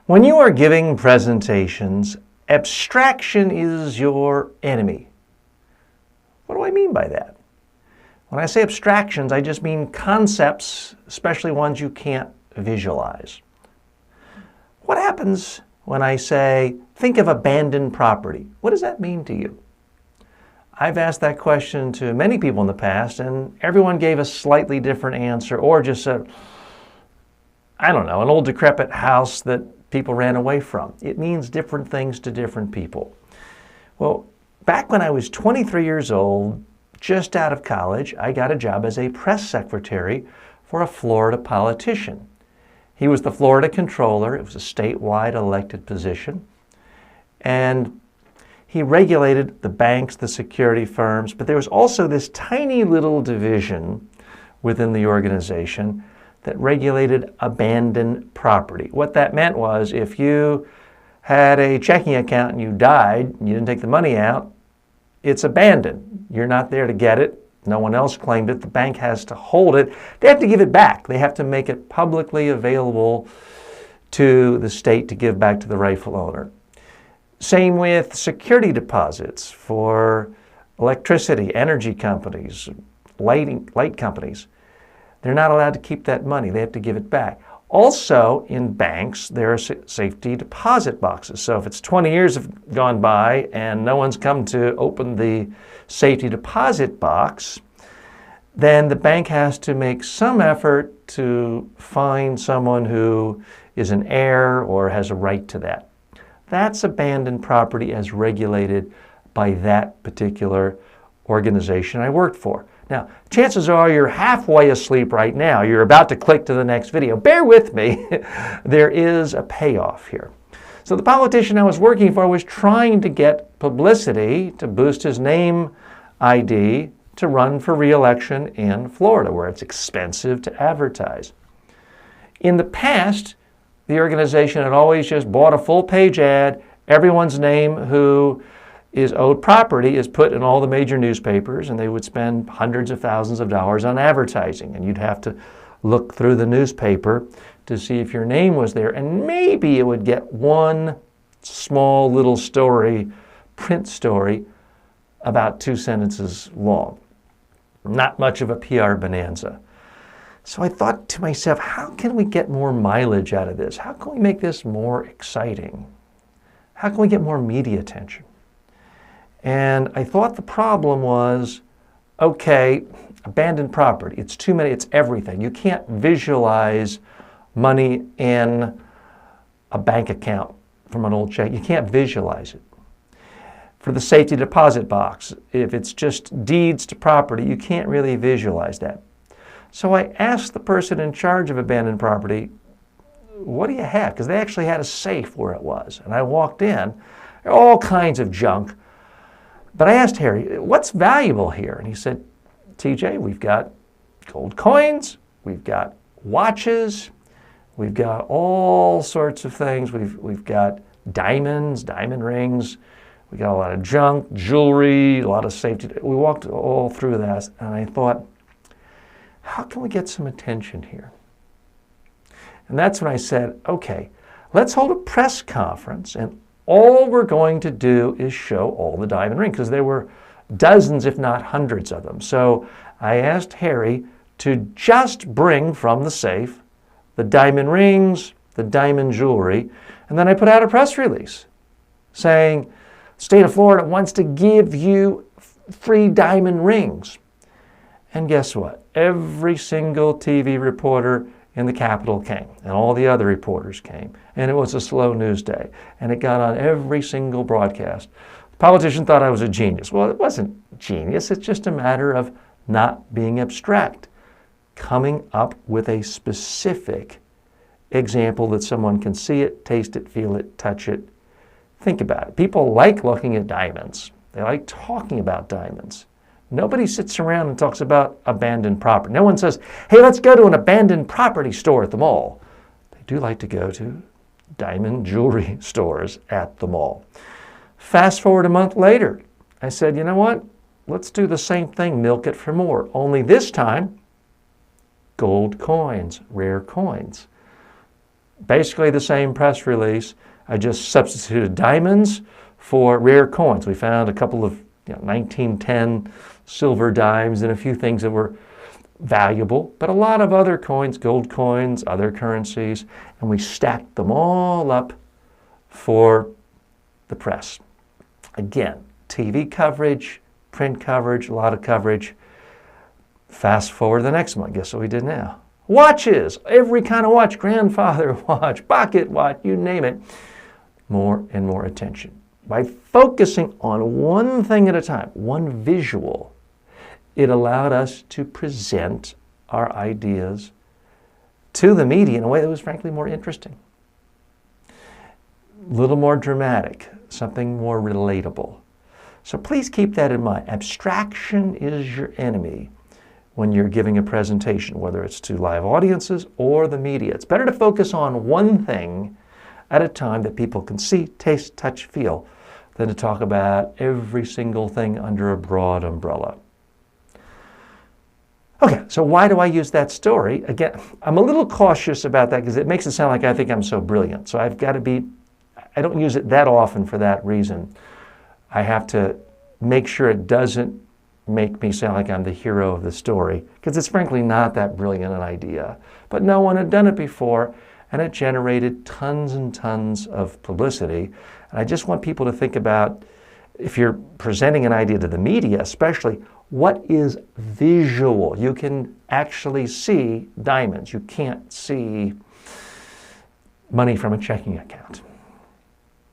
When you are giving presentations, abstraction is your enemy. What do I mean by that? When I say abstractions, I just mean concepts, especially ones you can't visualize. What happens when I say, think of abandoned property? What does that mean to you? I've asked that question to many people in the past, and everyone gave a slightly different answer, or just said, I don't know, an old decrepit house that people ran away from. It means different things to different people. Well, back when I was 23 years old, just out of college, I got a job as a press secretary for a Florida politician. He was the Florida controller. It was a statewide elected position. And he regulated the banks, the security firms, but there was also this tiny little division within the organization that regulated abandoned property. What that meant was if you had a checking account and you died, and you didn't take the money out, it's abandoned. You're not there to get it. No one else claimed it. The bank has to hold it. They have to give it back. They have to make it publicly available to the state to give back to the rightful owner. Same with security deposits for electricity, energy companies, light companies. They're not allowed to keep that money. They have to give it back. Also, in banks, there are safety deposit boxes. So if it's 20 years have gone by and no one's come to open the safety deposit box, then the bank has to make some effort to find someone who is an heir or has a right to that. That's abandoned property as regulated by that particular organization I worked for. Now, chances are you're halfway asleep right now. You're about to click to the next video. Bear with me. There is a payoff here. So the politician I was working for was trying to get publicity to boost his name ID to run for re-election in Florida, where it's expensive to advertise. In the past, the organization had always just bought a full-page ad. Everyone's name who is owed property is put in all the major newspapers, and they would spend hundreds of thousands of dollars on advertising. And you'd have to look through the newspaper to see if your name was there. And maybe it would get one small little story, print story, about 2 sentences long. Not much of a PR bonanza. So I thought to myself, how can we get more mileage out of this? How can we make this more exciting? How can we get more media attention? And I thought the problem was, okay, abandoned property. It's too many, it's everything. You can't visualize money in a bank account from an old check. You can't visualize it. For the safety deposit box, if it's just deeds to property, you can't really visualize that. So I asked the person in charge of abandoned property, what do you have? Because they actually had a safe where it was. And I walked in, all kinds of junk. But I asked Harry, what's valuable here? And he said, TJ, we've got gold coins, we've got watches, we've got all sorts of things. We've got diamonds, diamond rings, we got a lot of junk, jewelry, a lot of safety. We walked all through that, and I thought, how can we get some attention here? And that's when I said, okay, let's hold a press conference, and all we're going to do is show all the diamond rings, because there were dozens, if not hundreds of them. So I asked Harry to just bring from the safe the diamond rings, the diamond jewelry, and then I put out a press release saying, State of Florida wants to give you free diamond rings. And guess what? Every single TV reporter in the Capitol came, and all the other reporters came. And it was a slow news day, and it got on every single broadcast. The politician thought I was a genius. Well, it wasn't genius. It's just a matter of not being abstract, coming up with a specific example that someone can see it, taste it, feel it, touch it. Think about it. People like looking at diamonds. They like talking about diamonds. Nobody sits around and talks about abandoned property. No one says, hey, let's go to an abandoned property store at the mall. They do like to go to diamond jewelry stores at the mall. Fast forward a month later, I said, you know what? Let's do the same thing, milk it for more. Only this time, gold coins, rare coins. Basically the same press release. I just substituted diamonds for rare coins. We found a couple of 1910 silver dimes and a few things that were valuable, but a lot of other coins, gold coins, other currencies, and we stacked them all up for the press. Again, TV coverage, print coverage, a lot of coverage. Fast forward to the next one. Guess what we did now? Watches, every kind of watch, grandfather watch, pocket watch, you name it. More and more attention. By focusing on one thing at a time, one visual, it allowed us to present our ideas to the media in a way that was frankly more interesting. A little more dramatic, something more relatable. So please keep that in mind. Abstraction is your enemy when you're giving a presentation, whether it's to live audiences or the media. It's better to focus on one thing at a time that people can see, taste, touch, feel, than to talk about every single thing under a broad umbrella. Okay, so why do I use that story? Again, I'm a little cautious about that because it makes it sound like I think I'm so brilliant. So I've got to be, I don't use it that often for that reason. I have to make sure it doesn't make me sound like I'm the hero of the story, because it's frankly not that brilliant an idea. But no one had done it before, and it generated tons and tons of publicity. And I just want people to think about, if you're presenting an idea to the media especially, what is visual? You can actually see diamonds. You can't see money from a checking account.